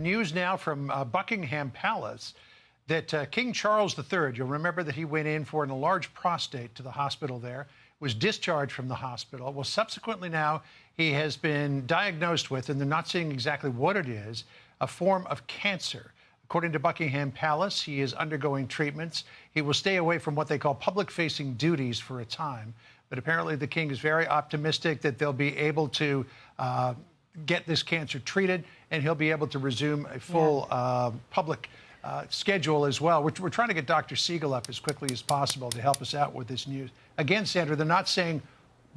News now from Buckingham Palace that King Charles III, you'll remember that he went in for an enlarged prostate to the hospital there, was discharged from the hospital. Well, subsequently now he has been diagnosed with, and they're not saying exactly what it is, a form of cancer. According to Buckingham Palace, he is undergoing treatments. He will stay away from what they call public-facing duties for a time. But apparently the king is very optimistic that they'll be able to get this cancer treated, and he'll be able to resume a full public schedule as well. We're trying to get Dr. Siegel up as quickly as possible to help us out with this news. Again, Sandra, they're not saying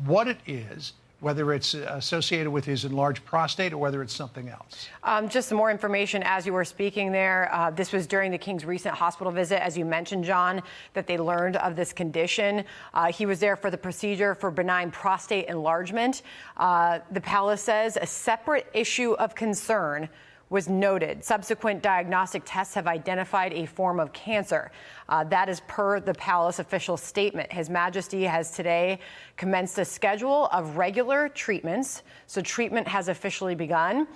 what it is, whether it's associated with his enlarged prostate or whether it's something else. Just some more information as you were speaking there. This was during the king's recent hospital visit, as you mentioned, John, that they learned of this condition. He was there for the procedure for benign prostate enlargement. The palace says a separate issue of concern was noted. Subsequent diagnostic tests have identified a form of cancer. That is per the palace official statement. His Majesty has today commenced a schedule of regular treatments, so treatment has officially begun.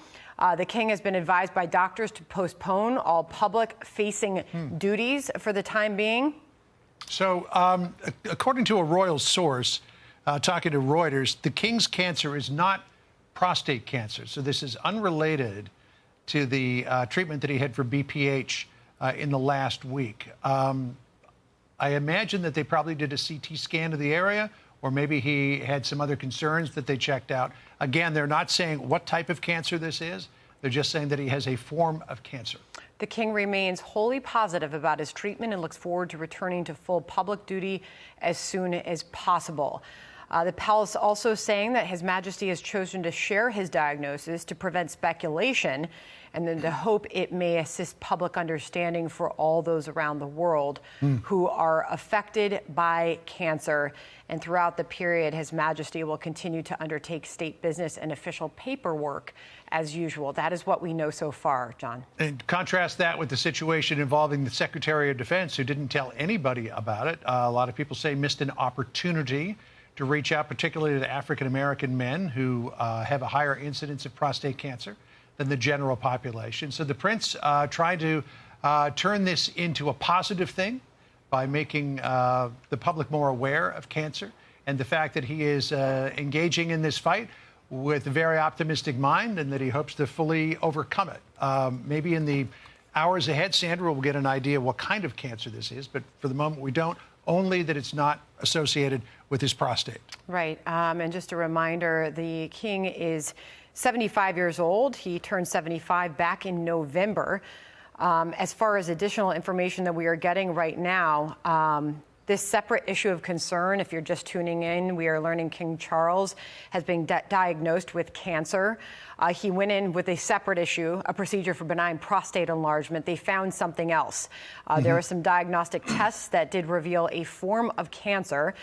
The king has been advised by doctors to postpone all public-facing duties for the time being. So, according to a royal source, talking to Reuters, the king's cancer is not prostate cancer. So this is unrelated to the treatment that he had for BPH in the last week. I imagine that they probably did a CT scan of the area, or maybe he had some other concerns that they checked out. Again, they're not saying what type of cancer this is. They're just saying that he has a form of cancer. The king remains wholly positive about his treatment and looks forward to returning to full public duty as soon as possible. The palace also saying that His Majesty has chosen to share his diagnosis to prevent speculation and then to hope it may assist public understanding for all those around the world who are affected by cancer. And throughout the period, His Majesty will continue to undertake state business and official paperwork as usual. That is what we know so far, John. And contrast that with the situation involving the Secretary of Defense, who didn't tell anybody about it. A lot of people say missed an opportunity to reach out, particularly to African-American men who have a higher incidence of prostate cancer than the general population. So the prince tried to turn this into a positive thing by making the public more aware of cancer and the fact that he is engaging in this fight with a very optimistic mind and that he hopes to fully overcome it. Maybe in the hours ahead, Sandra, we'll get an idea what kind of cancer this is, but for the moment we don't. Only that it's not associated with his prostate. Right. And just a reminder, the king is 75 years old. He turned 75 back in November. As far as additional information that we are getting right now, this separate issue of concern, if you're just tuning in, we are learning King Charles has been diagnosed with cancer. He went in with a separate issue, a procedure for benign prostate enlargement. They found something else. There were some diagnostic tests that did reveal a form of cancer.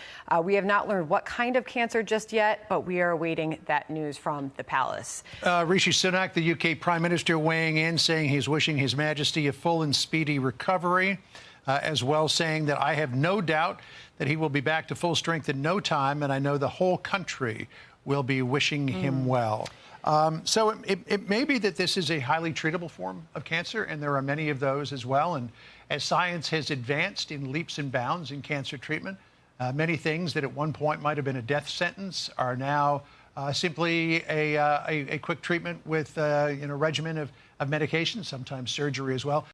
We have not learned what kind of cancer just yet, but we are awaiting that news from the palace. Rishi Sunak, the UK Prime Minister, weighing in, saying he's wishing His Majesty a full and speedy recovery. As well, saying that I have no doubt that he will be back to full strength in no time, and I know the whole country will be wishing him well. So it may be that this is a highly treatable form of cancer, and there are many of those as well. And as science has advanced in leaps and bounds in cancer treatment, many things that at one point might have been a death sentence are now simply a quick treatment with a regimen of medication, sometimes surgery as well.